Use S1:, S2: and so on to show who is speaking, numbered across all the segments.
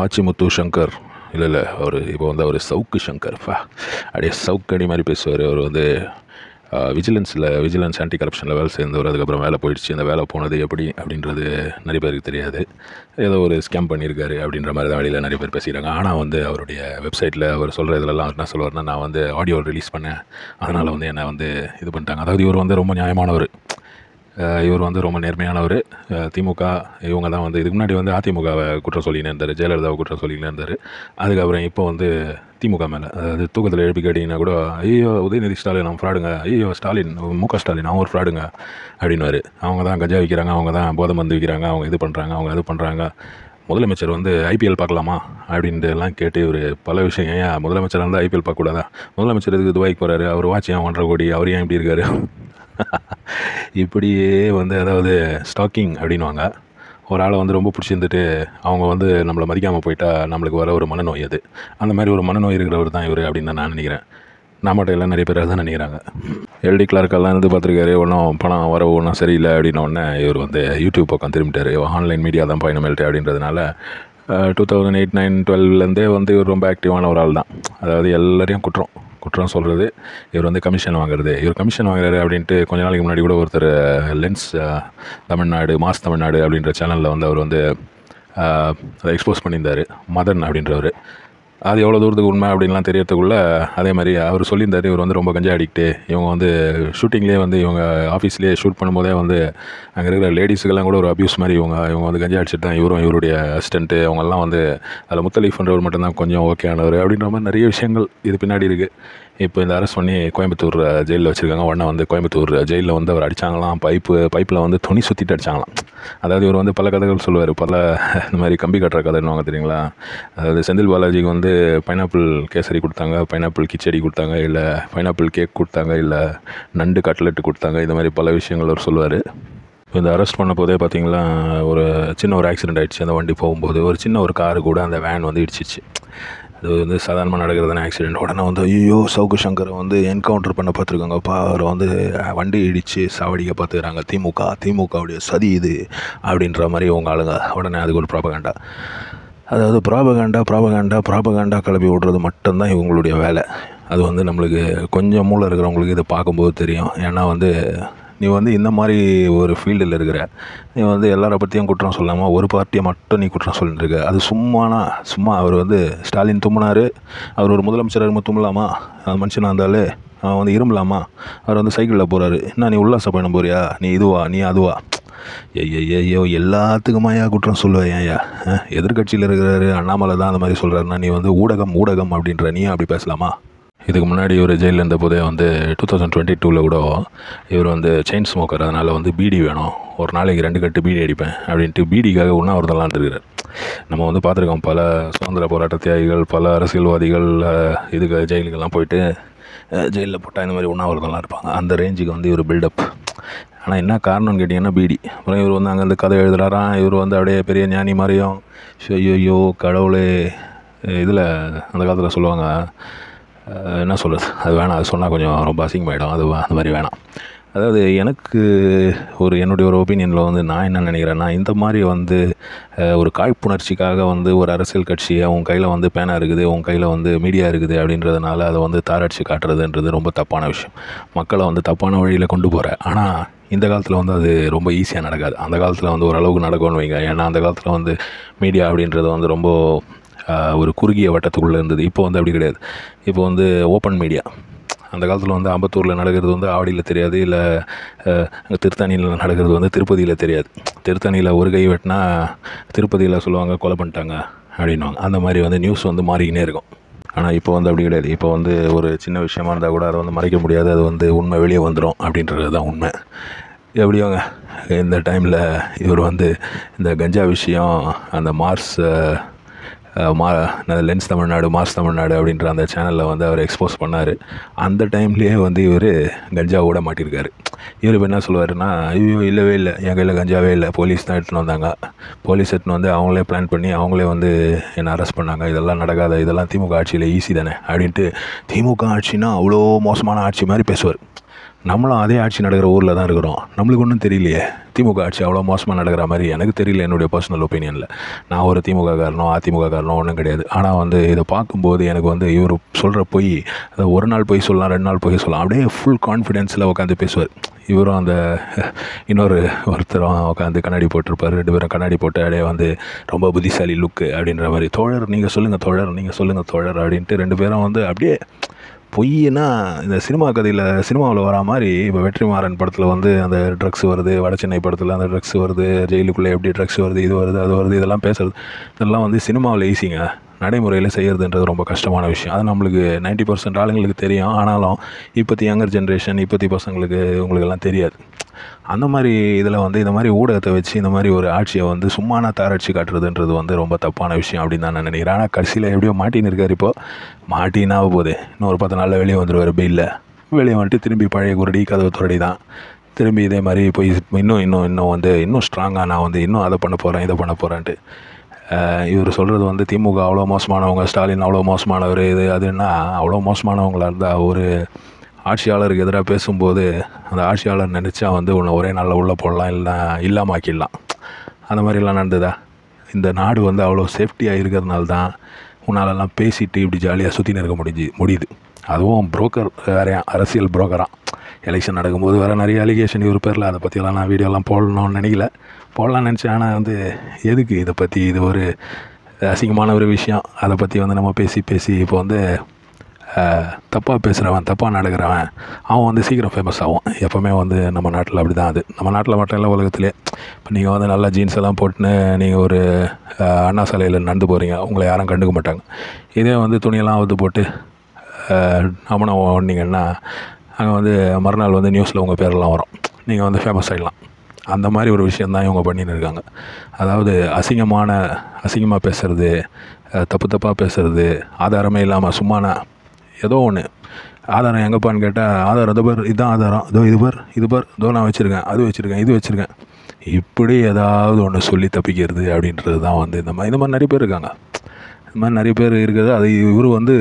S1: ஆச்சிமுத்து சங்கர் இல்லை அவர் இப்போ வந்து அவர் சவுக்கு சங்கர் அப்படியே சவுக்கடி மாதிரி பேசுவார். அவர் வந்து விஜிலன்ஸ் ஆன்டி கரப்ஷனில் வேலை சேர்ந்தவர். அதுக்கப்புறம் வேலை போயிடுச்சு. அந்த வேலை போனது எப்படி அப்படின்றது நிறைய பேருக்கு தெரியாது. ஏதோ ஒரு ஸ்கேம் பண்ணியிருக்காரு அப்படின்ற மாதிரி தான் வெளியில் நிறைய பேர் பேசிக்கிறாங்க. ஆனால் வந்து அவருடைய வெப்சைட்டில் அவர் சொல்கிற இதிலெல்லாம் என்ன சொல்லுவார்னா, நான் வந்து ஆடியோ ரிலீஸ் பண்ணேன், அதனால் வந்து என்னை வந்து இது பண்ணிட்டாங்க. அதாவது இவர் வந்து ரொம்ப நியாயமானவர், இவர் வந்து ரொம்ப நேர்மையானவர். திமுக இவங்க தான் வந்து இதுக்கு முன்னாடி வந்து அதிமுகவை குற்றம் சொல்லின்னு இருந்தார், ஜெயலலிதாவை குற்றம் சொல்லின்னு இருந்தார். அதுக்கப்புறம் இப்போ வந்து திமுக மேலே, அதாவது தூக்கத்தில் எழுப்பி கேட்டிங்கன்னா கூட, ஐயோ உதயநிதி ஸ்டாலின் அவன் ஃப்ராடுங்க, ஐயோ ஸ்டாலின் முக ஸ்டாலின் அவன் ஒரு ஃப்ராடுங்க அப்படின்னுவார். அவங்க தான் கஜா விற்கிறாங்க, அவங்க தான் போதை மருந்து விற்கிறாங்க, அவங்க இது பண்ணுறாங்க, அவங்க அது பண்ணுறாங்க. முதலமைச்சர் வந்து ஐபிஎல் பார்க்கலாமா அப்படின்ட்டு எல்லாம் கேட்டு இவர் பல விஷயம், ஏன் முதலமைச்சர் வந்து ஐபிஎல் பார்க்கக்கூடாதா, முதலமைச்சர் இதுக்கு துபாய்க்கு போகிறாரு, அவர் வாட்ச் ஏன் 1.5 கோடி, அவர் ஏன் இப்படி இருக்காரு இப்படியே வந்து அதாவது ஸ்டாக்கிங் அப்படின்வாங்க. ஒரு ஆளை வந்து ரொம்ப பிடிச்சிருந்துட்டு அவங்க வந்து நம்மளை மதிக்காமல் போயிட்டா நம்மளுக்கு வர ஒரு மனநோய் அது. அந்த மாதிரி ஒரு மனநோய் இருக்கிறவர் தான் இவர் அப்படின்னு தான் நான் நினைக்கிறேன். நம்மகிட்ட எல்லாம் நிறைய பேர் தான் நினைக்கிறாங்க. எல்டி கிளார்க்கெல்லாம் இருந்து பார்த்துருக்காரு, ஒன்றும் பணம் வரவு ஒன்றும் சரியில்லை அப்படின்னோடனே இவர் வந்து யூடியூப் பக்கம் திரும்பிட்டார். ஆன்லைன் மீடியா தான் பயணமில்ட்டு அப்படின்றதுனால 2008, 9, 12லேருந்தே வந்து இவர் ரொம்ப ஆக்டிவான ஒரு ஆள் தான். அதாவது எல்லாரையும் குற்றம் சொல்கிறது, இவர் வந்து கமிஷன் வாங்குறது, இவர் கமிஷன் வாங்குறாரு அப்படின்ட்டு கொஞ்ச நாளைக்கு முன்னாடி கூட ஒருத்தர் லென்ஸ் தமிழ்நாடு, மாஸ் தமிழ்நாடு அப்படின்ற சேனலில் வந்து அவர் வந்து அதை எக்ஸ்போஸ் பண்ணியிருந்தார், மதன் அப்படின்றவர். அது எவ்வளோ தூரத்துக்கு உண்மை அப்படின்லாம் தெரியறதுக்குள்ளே அதே மாதிரி அவர் சொல்லியிருந்தார், இவர் வந்து ரொம்ப கஞ்சா அடிக்ட்டு, இவங்க வந்து ஷூட்டிங்லேயே வந்து இவங்க ஆஃபீஸ்லேயே ஷூட் பண்ணும்போதே வந்து அங்கே இருக்கிற லேடிஸுக்கெல்லாம் கூட ஒரு அப்யூஸ் மாதிரி இவங்க வந்து கஞ்சா அடிச்சுட்டு தான் இவருடைய அசிஸ்டண்ட்டு அவங்கெல்லாம் வந்து அதில் முத்தலீஃப்ன்றவர் மட்டும்தான் கொஞ்சம் ஓகே ஆனவர் அப்படின்ற மாதிரி நிறைய விஷயங்கள் இது பின்னாடி இருக்குது. இப்போ இந்த அரெஸ்ட் பண்ணி கோயம்புத்தூர் ஜெயிலில் வச்சுருக்காங்க. உடனே வந்து கோயம்புத்தூர் ஜெயிலில் வந்து அவர் அடித்தாங்களாம், பைப்பில் வந்து துணி சுற்றிட்டு அடித்தாங்களாம். அதாவது இவர் வந்து பல கதைகள் சொல்லுவார், இந்த மாதிரி கம்பி கட்டுற கதைன்னு தெரியுங்களா. அதாவது செந்தில் பாலாஜிக்கு வந்து பைனாப்பிள் கேசரி கொடுத்தாங்க, பைனாப்பிள் கிச்சடி கொடுத்தாங்க, இல்லை பைனாப்பிள் கேக் கொடுத்தாங்க, இல்லை நண்டு கட்லெட்டு கொடுத்தாங்க, இந்த மாதிரி பல விஷயங்கள் அவர் சொல்லுவார். இந்த அரெஸ்ட் பண்ண போதே பார்த்திங்களா, ஒரு சின்ன ஒரு ஆக்சிடெண்ட் ஆகிடுச்சு. அந்த வண்டி போகும்போது ஒரு சின்ன ஒரு காரு கூட அந்த வேன் வந்து இடிச்சிச்சு. அது வந்து சாதாரணமாக நடக்கிறதான ஆக்சிடெண்ட். உடனே வந்து ஐயோ சவுக்கு சங்கரை வந்து என்கவுண்டர் பண்ண பார்த்துருக்காங்கப்பா, அவரை வந்து வண்டி இடித்து சாவடிக்க பார்த்துக்கிறாங்க, திமுகவுடைய சதி இது அப்படின்ற மாதிரி உங்கள் ஆளுங்க. உடனே அதுக்கு ஒரு ப்ராபகண்டா, அதாவது ப்ராபகண்டா கிளப்பி விடுறது மட்டும்தான் இவங்களுடைய வேலை. அது வந்து நம்மளுக்கு கொஞ்சம் மூளை இருக்கிறவங்களுக்கு இதை பார்க்கும்போது தெரியும். ஏன்னா வந்து நீ வந்து இந்த மாதிரி ஒரு ஃபீல்டில் இருக்கிற, நீ வந்து எல்லாரை பற்றியும் குற்றம் சொல்லாமல் ஒரு பார்ட்டியை மட்டும் நீ குற்றம் சொல்லிட்டுருக்க. அது சும்மா அவர் வந்து ஸ்டாலின் தும்முனார், அவர் ஒரு முதலமைச்சராக தும்பலாமா, அந்த மனுஷனாக இருந்தாலே அவன் வந்து இரும்பலாமா, அவர் வந்து சைக்கிளில் போகிறாரு, என்ன நீ உல்லாச பயணம் போறியா, நீ இதுவா நீ அதுவா, ஐயோ எல்லாத்துக்குமாயா குற்றம் சொல்லுவேன். ஏன்யா எதிர்கட்சியில் இருக்கிறாரு அண்ணாமலை தான் அந்த மாதிரி சொல்கிறாருன்னா நீ வந்து ஊடகம் அப்படின்ற நீ அப்படி பேசலாமா? இதுக்கு முன்னாடி இவர் ஜெயிலில் இருந்த போதே வந்து 2022 கூட இவர் வந்து செயின் ஸ்மோக்கர், அதனால் வந்து பீடி வேணும், ஒரு நாளைக்கு 2 கட்டு பீடி அடிப்பேன் அப்படின்ட்டு பீடிக்காக உண்ணாவிரதம்லாம் இருக்கிறார். நம்ம வந்து பார்த்துருக்கோம், பல சுதந்திர போராட்ட தியாகிகள், பல அரசியல்வாதிகள் இதுக்கு ஜெயிலுக்கெல்லாம் போயிட்டு ஜெயிலில் போட்டால் இந்த மாதிரி உண்ணாவிரதம்லாம் இருப்பாங்க. அந்த ரேஞ்சுக்கு வந்து இவர் பில்டப். ஆனால் என்ன காரணம்னு கேட்டிங்கன்னா பீடி. அப்புறம் இவர் வந்து அங்கேருந்து கதை எழுதுகிறாராம், இவர் வந்து அப்படியே பெரிய ஞானி மாதிரியும். ஐயோ கடவுளே, இதில் அந்த காலத்தில் சொல்லுவாங்க, என்ன சொல்கிறது, அது வேணாம், அது சொன்னால் கொஞ்சம் ரொம்ப அசிங்கமாயிடும், அது அந்த மாதிரி வேணாம். அதாவது எனக்கு என்னுடைய ஒரு ஒப்பீனியனில் வந்து நான் என்ன நினைக்கிறேன்னா, இந்த மாதிரி வந்து ஒரு காழ்ப்புணர்ச்சிக்காக வந்து ஒரு அரசியல் கட்சியை உன் கையில் வந்து பேனா இருக்குது, உன் கையில் வந்து மீடியா இருக்குது அப்படின்றதுனால அதை வந்து தாராட்சி காட்டுறதுன்றது ரொம்ப தப்பான விஷயம். மக்களை வந்து தப்பான வழியில் கொண்டு போகிற. ஆனால் இந்த காலத்தில் வந்து அது ரொம்ப ஈஸியாக நடக்காது. அந்த காலத்தில் வந்து ஓரளவுக்கு நடக்கும்னு வைங்க. ஏன்னா அந்த காலத்தில் வந்து மீடியா அப்படின்றது வந்து ரொம்ப ஒரு குறுகிய வட்டத்துக்குள்ளே இருந்தது. இப்போ வந்து அப்படி கிடையாது. இப்போ வந்து ஓப்பன் மீடியா. அந்த காலத்தில் வந்து அம்பத்தூரில் நடக்கிறது வந்து ஆவடியில் தெரியாது, இல்லை அங்கே திருத்தணியில் நடக்கிறது வந்து திருப்பதியில் தெரியாது. திருத்தணியில் ஒரு கை வெட்டினா திருப்பதியில் சொல்லுவாங்க கொலை பண்ணிட்டாங்க அப்படின்வாங்க. அந்த மாதிரி வந்து நியூஸ் வந்து மாறிக்கினே இருக்கும். ஆனால் இப்போ வந்து அப்படி கிடையாது. இப்போ வந்து ஒரு சின்ன விஷயமா இருந்தால் கூட அதை வந்து மறைக்க முடியாது, அது வந்து உண்மை வெளியே வந்துடும் அப்படின்றது தான் உண்மை. எப்படியோங்க இந்த டைமில் இவர் வந்து இந்த கஞ்சா விஷயம், அந்த லென்ஸ் தமிழ்நாடு, மாஸ் தமிழ்நாடு அப்படின்ற அந்த சேனலில் வந்து அவர் எக்ஸ்போஸ் பண்ணார். அந்த டைம்லேயே வந்து இவர் கஞ்சாவோட மாட்டியிருக்காரு. இவர் இப்போ என்ன சொல்லுவாருன்னா, ஐயோ இல்லவே இல்லை, என் கையில் கஞ்சாவே இல்லை, போலீஸ் தான் எடுத்துன்னு வந்தாங்க, போலீஸ் எடுத்துன்னு வந்து அவங்களே பிளான் பண்ணி அவங்களே வந்து என்னை அரெஸ்ட் பண்ணாங்க, இதெல்லாம் நடக்காத, இதெல்லாம் திமுக ஆட்சியில் ஈஸி தானே அப்படின்ட்டு திமுக ஆட்சினா அவ்வளோ மோசமான ஆட்சி மாதிரி பேசுவார். நம்மளும் அதே ஆட்சி நடக்கிற ஊரில் தான் இருக்கிறோம். நம்மளுக்கு ஒன்றும் தெரியலையே திமுக ஆட்சி அவ்வளோ மோசமாக நடக்கிற மாதிரி எனக்கு தெரியல. என்னுடைய பர்சனல் ஒப்பீனியனில் நான் ஒரு திமுக காரனோ அதிமுக காரனோ ஒன்றும் கிடையாது. ஆனால் வந்து இதை பார்க்கும்போது எனக்கு வந்து இவர் சொல்கிற பொய், அதை ஒரு நாள் பொய் சொல்லலாம், 2 நாள் பொய் சொல்லலாம், அப்படியே ஃபுல் கான்ஃபிடென்ஸில் உட்காந்து பேசுவார். இவரும் அந்த இன்னொரு ஒருத்தரும் உட்காந்து கண்ணாடி போட்டிருப்பார். 2 பேரும் கண்ணாடி போட்டு அப்படியே வந்து ரொம்ப புத்திசாலி லுக்கு அப்படின்ற மாதிரி, தோழர் நீங்கள் சொல்லுங்கள் தோழர், நீங்கள் சொல்லுங்கள் தோழர் அப்படின்ட்டு 2 பேரும் வந்து அப்படியே பொய்னா இந்த சினிமா கதையில் சினிமாவில் வரா மாதிரி. இப்போ வெற்றிமாறன் படத்தில் வந்து அந்த ட்ரக்ஸ் வருது, வட சென்னை படத்தில் அந்த ட்ரக்ஸ் வருது, ஜெயிலுக்குள்ளே எப்படி ட்ரக்ஸ் வருது, இது வருது அது வருது, இதெல்லாம் பேசுறது இதெல்லாம் வந்து சினிமாவில் ஈஸிங்க. நடைமுறையில் செய்கிறதுன்றது ரொம்ப கஷ்டமான விஷயம். அது நம்மளுக்கு 90% ஆளுங்களுக்கு தெரியும். ஆனாலும் இப்போத்தி யங்கர் ஜென்ரேஷன், இப்போத்தி பசங்களுக்கு உங்களுக்கெல்லாம் தெரியாது. அந்த மாதிரி இதில் வந்து இந்த மாதிரி ஊடகத்தை வச்சு இந்த மாதிரி ஒரு ஆட்சியை வந்து சும்மானா தாரடிச்சு காட்டுறதுன்றது வந்து ரொம்ப தப்பான விஷயம் அப்படின்னு தான் நான் நினைக்கிறேன். ஆனால் கடைசியில் எப்படியோ மாட்டின்னு இருக்கார். இப்போது மாட்டினாக போகுது, இன்னும் ஒரு 10 நாளில் வெளியே வந்துடுவார் பெயிலில். வெளியே வந்துட்டு திரும்பி பழைய குரடி கதவு துரடி தான். திரும்பி இதே மாதிரி போய் இன்னும் வந்து இன்னும் ஸ்ட்ராங்காக நான் வந்து இன்னும் அதை பண்ண போகிறேன் இதை பண்ண போகிறேன்ட்டு. இவர் சொல்கிறது வந்து திமுக அவ்வளோ மோசமானவங்க, ஸ்டாலின் அவ்வளோ மோசமானவர், இது அதுன்னா அவ்வளோ மோசமானவங்களாக இருந்தால் ஒரு ஆட்சியாளருக்கு எதிராக பேசும்போது அந்த ஆட்சியாளர் நினச்சா வந்து உன்னை ஒரே நாளில் உள்ளே போடலாம், இல்லைனா இல்லாமல் ஆக்கிடலாம். அந்த மாதிரிலாம் நடந்ததா? இந்த நாடு வந்து அவ்வளோ சேஃப்டியாக இருக்கிறதுனால தான் உன்னாலெல்லாம் பேசிட்டு இப்படி ஜாலியாக சுற்றின்னு இருக்க முடியுது. அதுவும் புரோக்கர் வேறையான், அரசியல் புரோக்கரான். எலெக்ஷன் நடக்கும்போது வேறு நிறைய அலிகேஷன் இவர் பேரில். அதை பற்றியெல்லாம் நான் வீடியோலாம் போடணும்னு நினைக்கல, போடலான்னு நினச்சேன். ஆனால் வந்து எதுக்கு இதை பற்றி, இது ஒரு அசிங்கமான ஒரு விஷயம். அதை பற்றி வந்து நம்ம பேசி இப்போ வந்து தப்பாக பேசுகிறவன், தப்பாக நடக்கிறவன் அவன் வந்து சீக்கிரம் ஃபேமஸ் ஆகும். எப்போவுமே வந்து நம்ம நாட்டில் அப்படி தான். அது நம்ம நாட்டில் மட்டும் இல்லை, உலகத்திலே. இப்போ நீங்கள் வந்து நல்லா ஜீன்ஸ் எல்லாம் போட்டுன்னு நீங்கள் ஒரு அண்ணா சாலையில் நடந்து போகிறீங்க, உங்களை யாரும் கண்டுக்க மாட்டாங்க. இதே வந்து துணியெல்லாம் அவுத்து போட்டு அம்மனை ஓடினீங்கன்னா அங்கே வந்து மறுநாள் வந்து நியூஸில் உங்கள் பேரெல்லாம் வரும், நீங்கள் வந்து ஃபேமஸ் ஆகிடலாம். அந்த மாதிரி ஒரு விஷயந்தான் இவங்க பண்ணின்னு இருக்காங்க. அதாவது அசிங்கமாக பேசுகிறது, தப்பாக பேசுகிறது, ஆதாரமே இல்லாமல் சும்மானா ஏதோ ஒன்று. ஆதாரம் எங்கப்பான்னு கேட்டால் ஆதாரம் இது பார், இதுதான் ஆதாரம், இது பார் இதோ நான் வச்சுருக்கேன், அது வச்சுருக்கேன், இது வச்சுருக்கேன், இப்படி ஏதாவது ஒன்று சொல்லி தப்பிக்கிறது அப்படின்றது தான் வந்து இந்த மாதிரி நிறைய பேர் இருக்காங்க. இந்த மாதிரி நிறைய பேர் இருக்கிறது. அது இவர் வந்து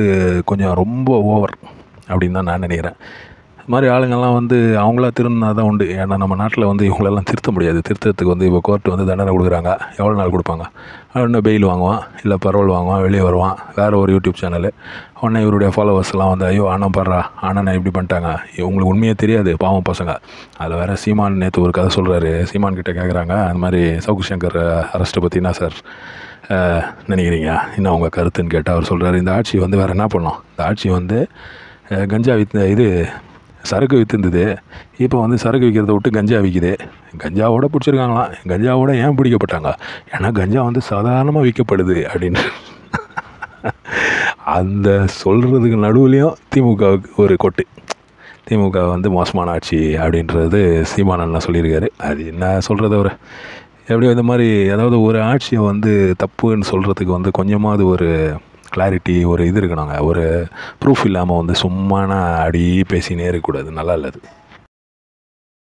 S1: கொஞ்சம் ரொம்ப ஓவர் அப்படின்னு தான் நான் நினைக்கிறேன். இது மாதிரி ஆளுங்கள்லாம் வந்து அவங்களா திருந்தினா தான் உண்டு. ஏன்னா நம்ம நாட்டில் வந்து இவங்களெல்லாம் திருத்த முடியாது. திருத்தத்துக்கு வந்து இப்போ கோர்ட்டு வந்து தண்டனை கொடுக்குறாங்க. எவ்வளோ நாள் கொடுப்பாங்க? உடனே பெயில் வாங்குவான், இல்லை பரோல் வாங்குவான், வெளியே வருவான், வேறு ஒரு யூடியூப் சேனலு. உடனே இவருடைய ஃபாலோவர்ஸ்லாம் வந்து ஐயோ அண்ணன் பாடுறா, அண்ணனை இப்படி பண்ணிட்டாங்க, உங்களுக்கு உண்மையே தெரியாது பாவம் பசங்க. அதில் வேறு சீமான் நேற்று ஒரு கதை சொல்கிறாரு. சீமான் கிட்டே கேட்குறாங்க, அந்த மாதிரி சவுக்கு சங்கர் அரெஸ்ட்டை பற்றி என்ன சார் நினைக்கிறீங்க, என்ன அவங்க கருத்துன்னு கேட்டால் அவர் சொல்கிறாரு, இந்த ஆட்சி வந்து வேறு என்ன பண்ணோம், இந்த ஆட்சி வந்து கஞ்சா சரக்கு விற்றுருந்தது, இப்போ வந்து சரக்கு விற்கிறத விட்டு கஞ்சா விற்கிது. கஞ்சாவோட பிடிச்சிருக்காங்களாம். கஞ்சாவோட ஏன் பிடிக்கப்பட்டாங்க? ஏன்னா கஞ்சா வந்து சாதாரணமாக விற்கப்படுது அப்படின்னு. அந்த சொல்கிறதுக்கு நடுவுலையும் திமுகவுக்கு ஒரு கொட்டு. திமுக வந்து மோசமான ஆட்சி அப்படின்றது சீமானன் சொல்லியிருக்காரு. அது என்ன சொல்கிறது, அவர் எப்படியோ இந்த மாதிரி அதாவது ஒரு ஆட்சியை வந்து தப்புன்னு சொல்கிறதுக்கு வந்து கொஞ்சமாவது ஒரு கிளாரிட்டி, ஒரு இது இருக்கணுங்க. ஒரு ப்ரூஃப் இல்லாமல் வந்து சும்மானா அடி பேசினே இருக்கக்கூடாது, நல்லா இல்லை அது.